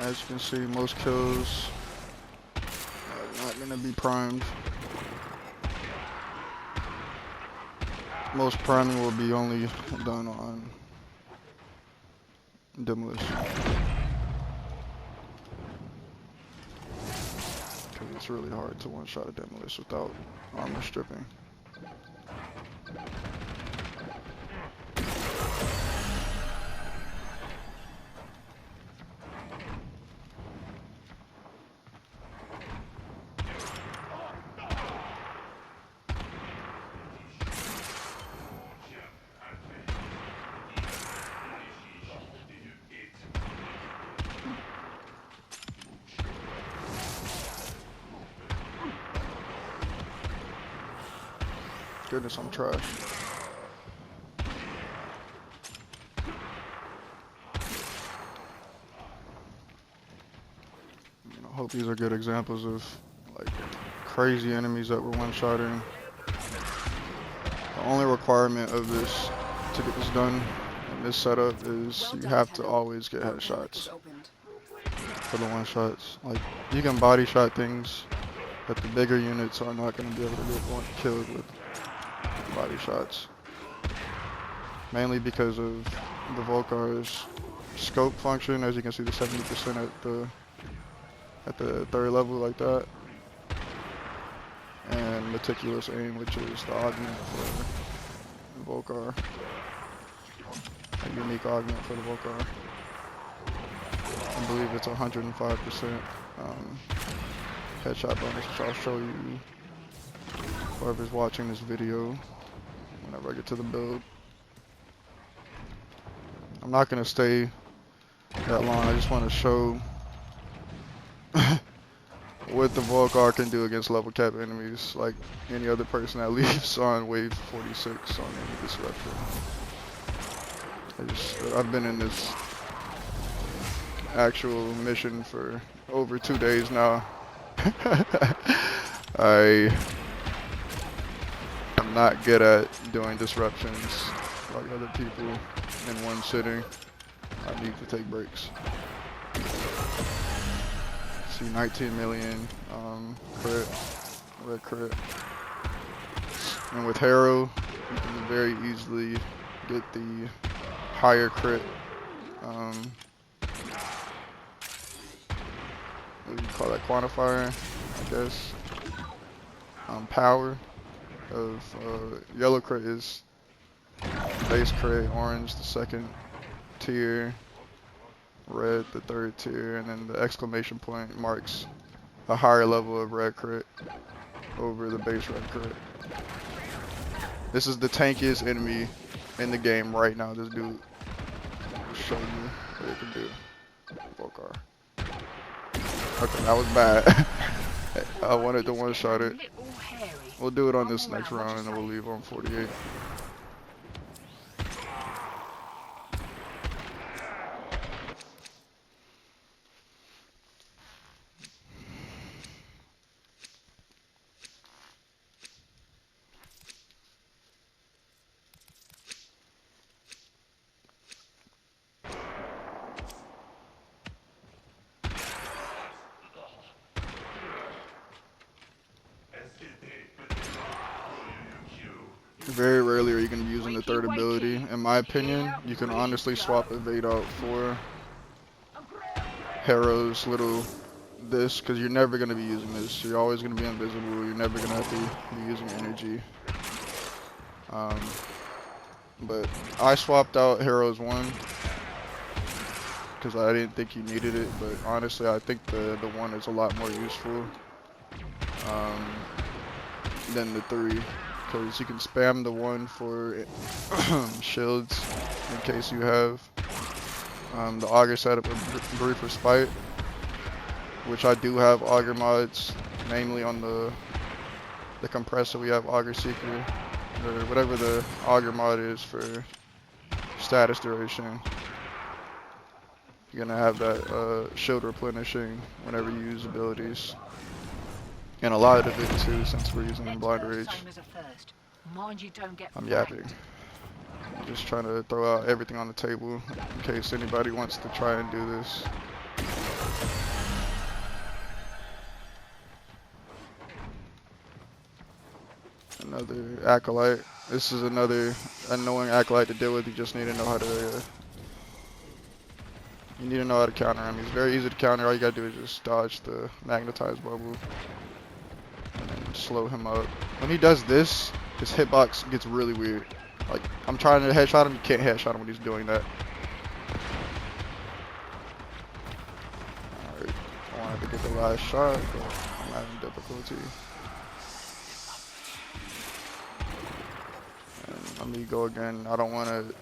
As you can see, most kills are not going to be primed. Most priming will be only done on demolition. Because it's really hard to one-shot a demolition without armor stripping. Goodness, I'm trash. I hope these are good examples of like crazy enemies that we're one-shotting. The only requirement of this to get this done in this setup is you have to always get headshots for the one-shots. Like, you can body shot things, but the bigger units are not going to be able to get killed with body shots. Mainly because of the Vulkar's scope function. As you can see, the 70% at the third level like that. And meticulous aim, which is the augment for the Vulkar. A unique augment for the Vulkar. I believe it's 105% headshot bonus, which I'll show you whoever's watching this video whenever I get to the build. I'm not going to stay that long. I just want to show what the Vulkar can do against level cap enemies, like any other person that leaves on wave 46 on any disruption. I've been in this actual mission for over 2 days now. I am not good at doing disruptions like other people in one sitting. I need to take breaks. See, 19 million crit, red crit. And with Harrow, you can very easily get the higher crit. What do you call that? Quantifier, I guess. Power of yellow crit is base crit, orange the second tier, red the third tier, and then the exclamation point marks a higher level of red crit over the base red crit. This is the tankiest enemy in the game right now. This dude will show you what it can do. Vulkar. Okay, that was bad. I wanted to one-shot it. We'll do it on this next round and then we'll leave on 48. Very rarely are you going to be using the third ability. In my opinion, you can honestly swap Evade out for Harrow's little this, because you're never going to be using this. You're always going to be invisible. You're never going to have to be using energy. But I swapped out Harrow's one because I didn't think you needed it. But honestly, I think the one is a lot more useful than the 3. Because you can spam the 1 for shields in case you have the Augur setup of Brief Respite, which I do have Augur mods, namely on the compressor we have Augur Seeker, or whatever the Augur mod is for status duration. You're gonna have that shield replenishing whenever you use abilities. And a lot of it too, since we're using Blind Rage. I'm yapping. I'm just trying to throw out everything on the table in case anybody wants to try and do this. Another acolyte. This is another annoying acolyte to deal with. You just need to know how to. You need to know how to counter him. He's very easy to counter. All you gotta do is just dodge the magnetized bubble and then slow him up. When he does this, his hitbox gets really weird. Like, I'm trying to headshot him, you can't headshot him when he's doing that. Alright, I wanted to get the last shot, but I'm having difficulty. And let me go again. I want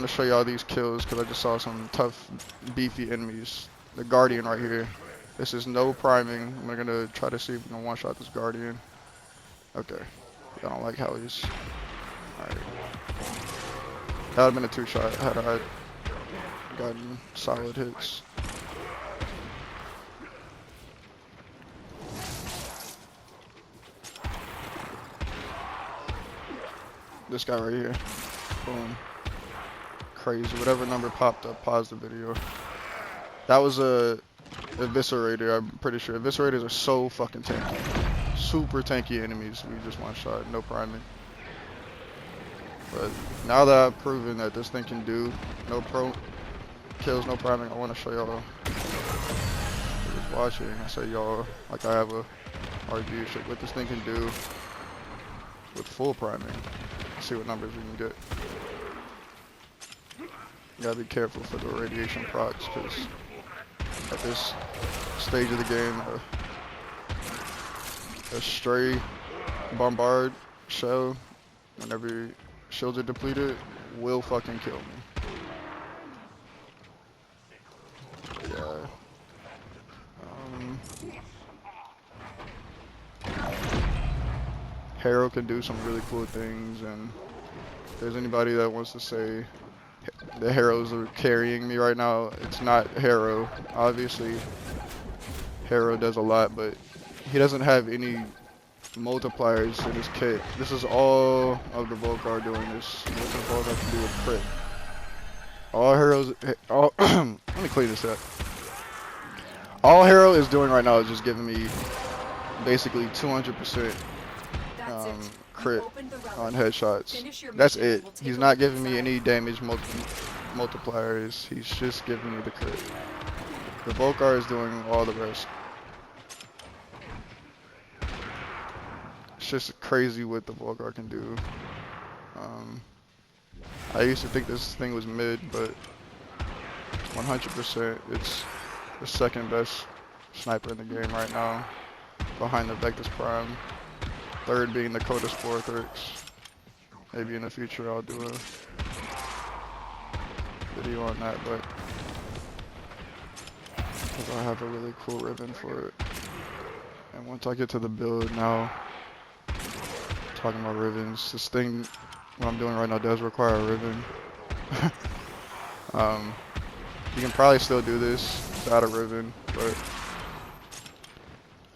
to show y'all these kills because I just saw some tough, beefy enemies. The Guardian right here. This is no priming. I'm gonna try to see if we can one-shot this Guardian. Okay. I don't like how he's... Alright. That would have been a two-shot had I gotten solid hits. This guy right here. Boom. Crazy. Whatever number popped up, pause the video. That was a Eviscerator, I'm pretty sure. Eviscerators are so fucking tanky. Super tanky enemies. We just one shot, no priming. But now that I've proven that this thing can do no kills, no priming, I want to show y'all. Who's watching? I say y'all like I have a review shit. What this thing can do with full priming. Let's see what numbers we can get. You gotta be careful for the radiation procs, because at this stage of the game, a stray bombard shell, whenever your shields are depleted, will fucking kill me. Yeah. Harrow can do some really cool things, and if there's anybody that wants to say the Harrows are carrying me right now, it's not Harrow. Obviously, Harrow does a lot, but he doesn't have any multipliers in his kit. This is all of the Vulkar doing this. This is all that can do with crit. All Harrow's... let me clean this up. All Harrow is doing right now is just giving me basically 200% crit on headshots. That's it. He's not giving me any damage multipliers. He's just giving me the crit. The Vulkar is doing all the rest. It's just crazy what the Vulkar can do. I used to think this thing was mid, but 100% it's the second best sniper in the game right now, behind the Vectis Prime. Third being the Coda Sportrix. Maybe in the future I'll do a video on that, but I have a really cool ribbon for it. And once I get to the build now, talking about ribbons, this thing, what I'm doing right now does require a ribbon. You can probably still do this without a ribbon, but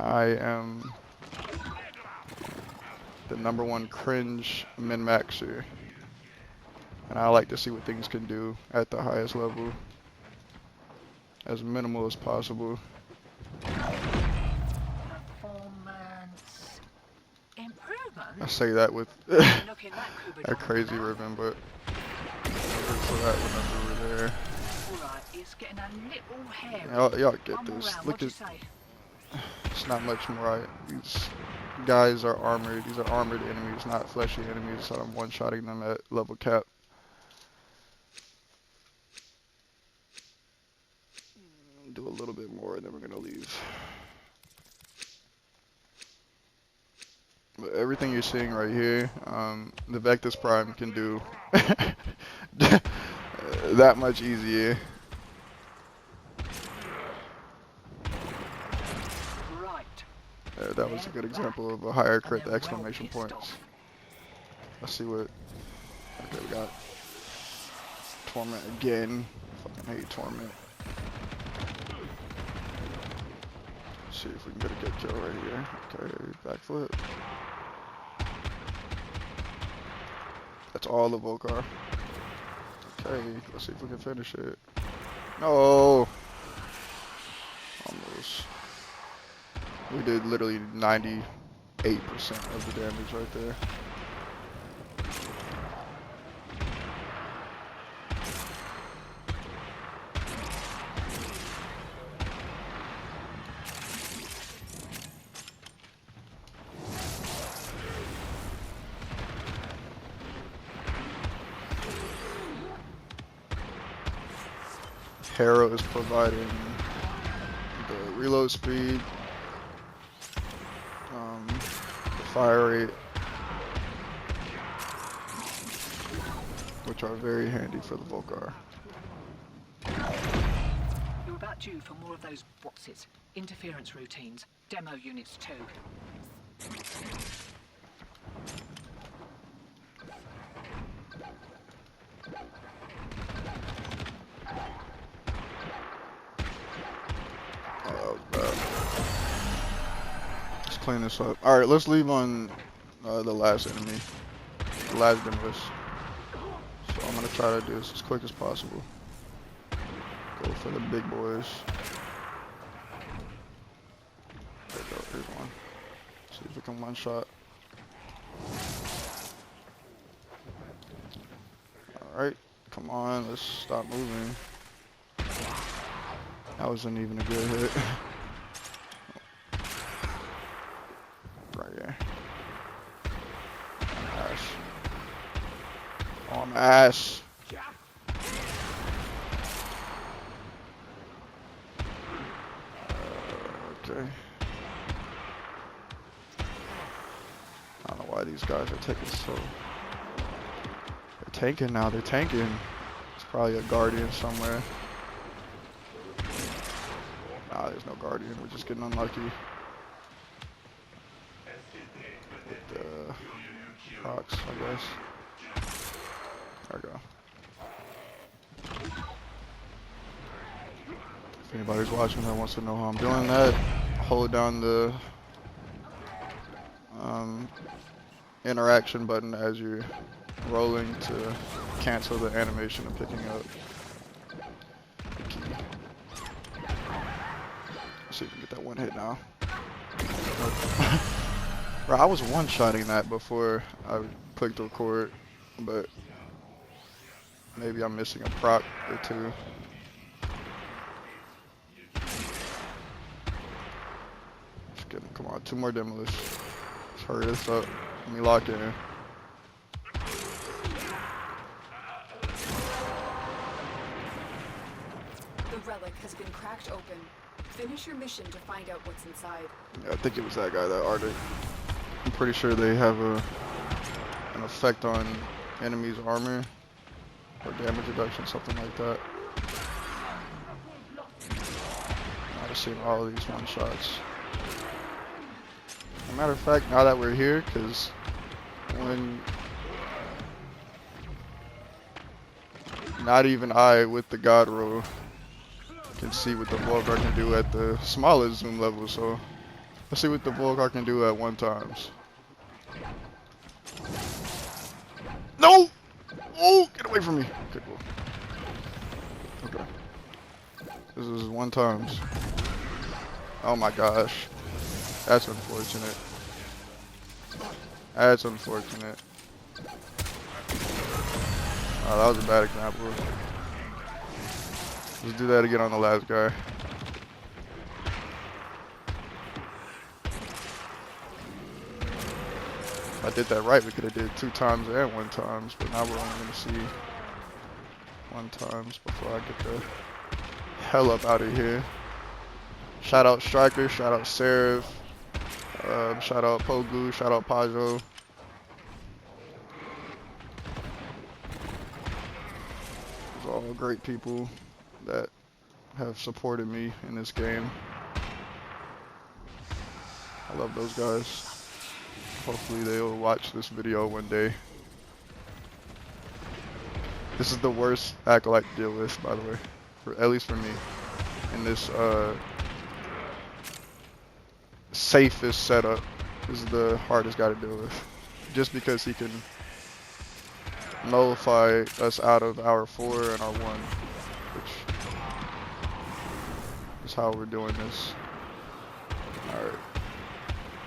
I am the #1 cringe min-maxer, and I like to see what things can do at the highest level, as minimal as possible. I say that with a crazy ribbon, but for that whenever we're there. Y'all get this. Look at, it's not much more. These guys are armored. These are armored enemies, not fleshy enemies, so I'm one-shotting them at level cap. Do a little bit more and then we're gonna leave. But everything you're seeing right here, the Vectis Prime can do that much easier. That was a good example of a higher crit, the exclamation points. Let's see what... Okay, we got Torment again. Fucking hate Torment. Let's see if we can get a good kill right here. Okay, backflip. That's all the Vulkar. Okay, let's see if we can finish it. No! Almost. We did literally 98% of the damage right there. Hero is providing the reload speed, the fire rate, which are very handy for the Vulkar. You're about due for more of those what's-its, interference routines, demo units too. Let's clean this up. Alright, let's leave on the last enemy. The last Demolis. So I'm gonna try to do this as quick as possible. Go for the big boys. There we go, here's one. See if we can one shot. Alright, come on, let's stop moving. That wasn't even a good hit. Right here. Ash. Oh, I'm ass. Okay. I don't know why these guys are taking so... They're tanking now, they're tanking. It's probably a guardian somewhere. Nah, there's no guardian, we're just getting unlucky. With the rocks, I guess. There we go. If anybody's watching that wants to know how I'm doing that, hold down the interaction button as you're rolling to cancel the animation of picking up the key. Let's see if we can get that one hit now. Bro, I was one-shotting that before I clicked record, but maybe I'm missing a proc or two. Just kidding. Come on, 2 more Demolish. Let's hurry this up. Let me lock in. The relic has been cracked open. Finish your mission to find out what's inside. Yeah, I think it was that guy, that Arctic. I'm pretty sure they have an effect on enemies' armor or damage reduction, something like that. I've seen all of these one-shots. As a matter of fact, now that we're here, because when not even I with the God roll can see what the Vulkar can do at the smallest zoom level, so let's see what the Vulkar can do at 1 times. No! Oh, get away from me. Okay, cool. Okay. This is 1 times. Oh my gosh. That's unfortunate. That's unfortunate. Oh, that was a bad example. Let's do that again on the last guy. If I did that right, we could have did 2 times and 1 times, but now we're only going to see 1 times before I get the hell up out of here. Shout out Striker, shout out Seraph, shout out Pogu, shout out Pajo. Those are all great people that have supported me in this game. I love those guys. Hopefully they'll watch this video one day. This is the worst acolyte to deal with, by the way, at least for me, in this safest setup. This is the hardest guy to deal with, just because he can nullify us out of our 4 and our 1, which is how we're doing this. Alright.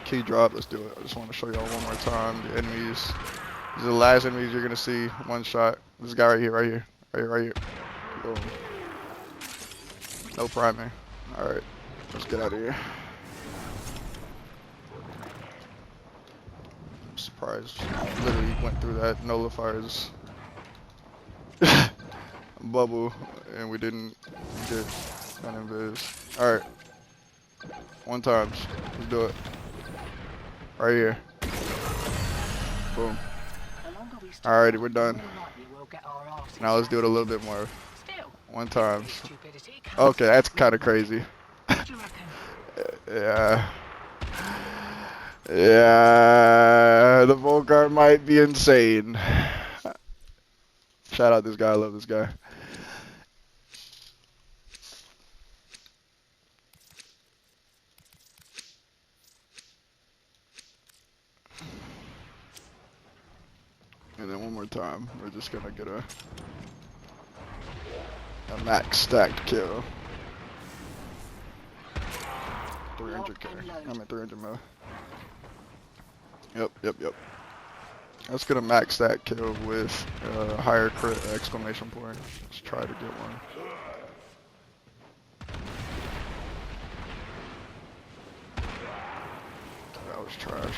Key drop, let's do it. I just want to show y'all one more time the enemies. These are the last enemies you're gonna see. 1 shot. This guy right here, right here. Right here. Boom. No priming. Alright. Let's get out of here. I'm surprised. I literally went through that. Nullifiers. bubble and we didn't get an invis. Alright, one times. Let's do it. Right here. Boom. The longer we stay Alrighty, on, we're the done. more likely we'll get our arses Now let's do it a handed. little bit more. Still, One this times. stupidity can't Okay, that's stop kind of growing. crazy. What do you reckon? Yeah. Yeah, the Vulkar might be insane. Shout out this guy, I love this guy. And then one more time, we're just gonna get a max stacked kill. 300k. I'm at 300 mil. Yep. Let's get a max stack kill with higher crit exclamation point. Let's try to get one. That was trash.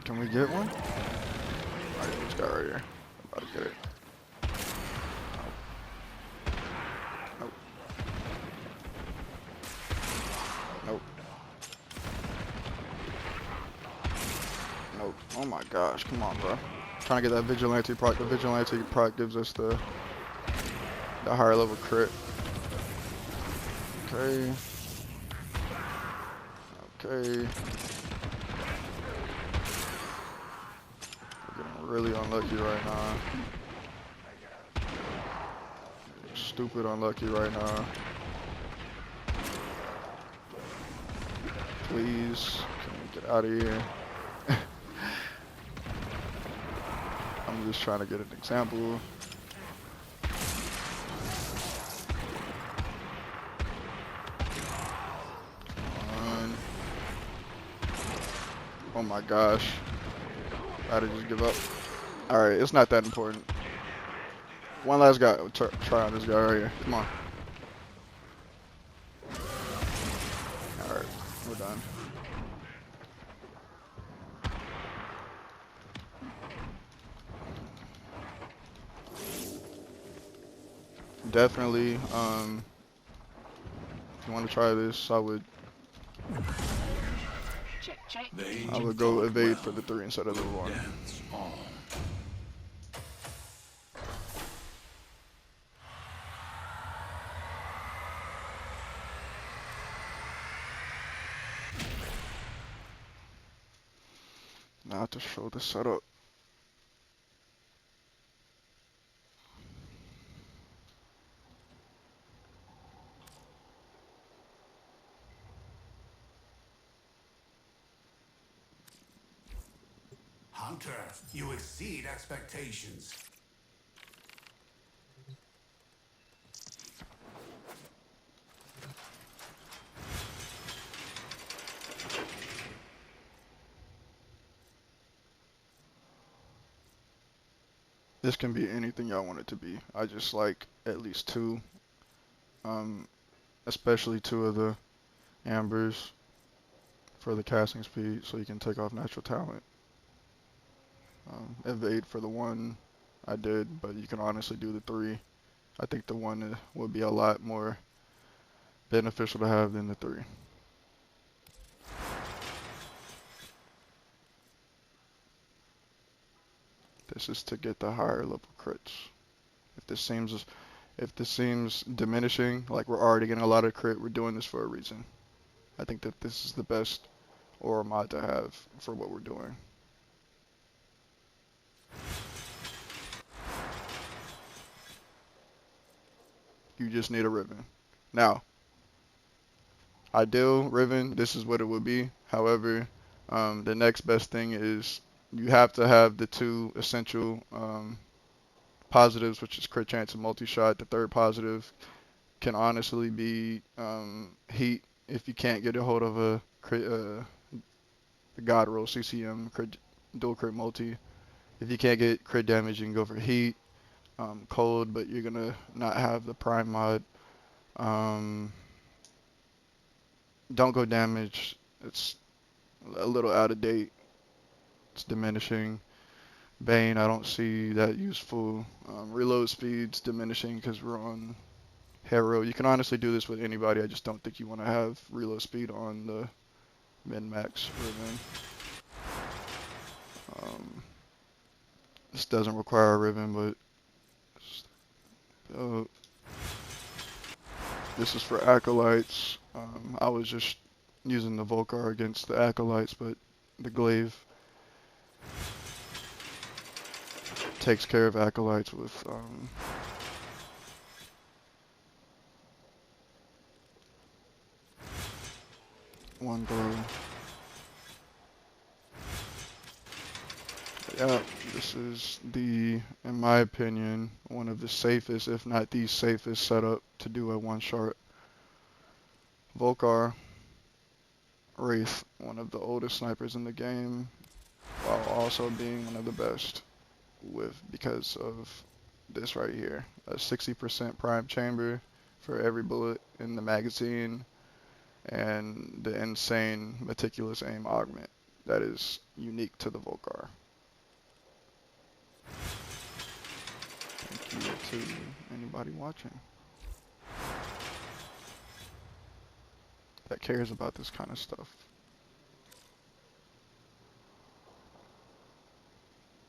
Can we get one? Alright, this guy right here. I'm about to get it. Nope. Nope. Nope. Oh my gosh, come on, bro. Trying to get that vigilante proc. The vigilante proc gives us the higher level crit. Okay. Okay. We're getting really unlucky right now. Stupid unlucky right now. Please, can we get out of here? I'm just trying to get an example. Oh my gosh. I had to just give up. Alright, it's not that important. One last guy. Try on this guy right here. Come on. Alright, we're done. Definitely, if you want to try this, I would go evade for the 3 instead of the 1. Now to show the setup. Hunter, you exceed expectations. This can be anything y'all want it to be. I just like at least 2, especially 2 of the ambers for the casting speed, so you can take off natural talent. Evade for the 1 I did, but you can honestly do the 3. I think the 1 would be a lot more beneficial to have than the 3. This is to get the higher level crits. If this seems diminishing, like we're already getting a lot of crit, we're doing this for a reason. I think that this is the best aura mod to have for what we're doing. You just need a Riven. Now, ideal Riven, this is what it would be. However, the next best thing is you have to have the 2 essential positives, which is crit chance and multi-shot. The 3rd positive can honestly be heat if you can't get a hold of a crit, the God roll CCM crit, dual crit multi. If you can't get crit damage, you can go for heat. Cold, but you're gonna not have the prime mod. Don't go damage. It's a little out of date. It's diminishing. Bane, I don't see that useful. Reload speed's diminishing because we're on Hero. You can honestly do this with anybody. I just don't think you want to have reload speed on the min-max Riven. This doesn't require a Riven, but this is for Acolytes. I was just using the Vulkar against the Acolytes, but the Glaive takes care of Acolytes with one blow. Yeah, this is in my opinion, one of the safest, if not the safest setup to do a one-shot. Vulkar Wraith, one of the oldest snipers in the game, while also being one of the best because of this right here. A 60% prime chamber for every bullet in the magazine, and the insane meticulous aim augment that is unique to the Vulkar. Thank you to anybody watching that cares about this kind of stuff.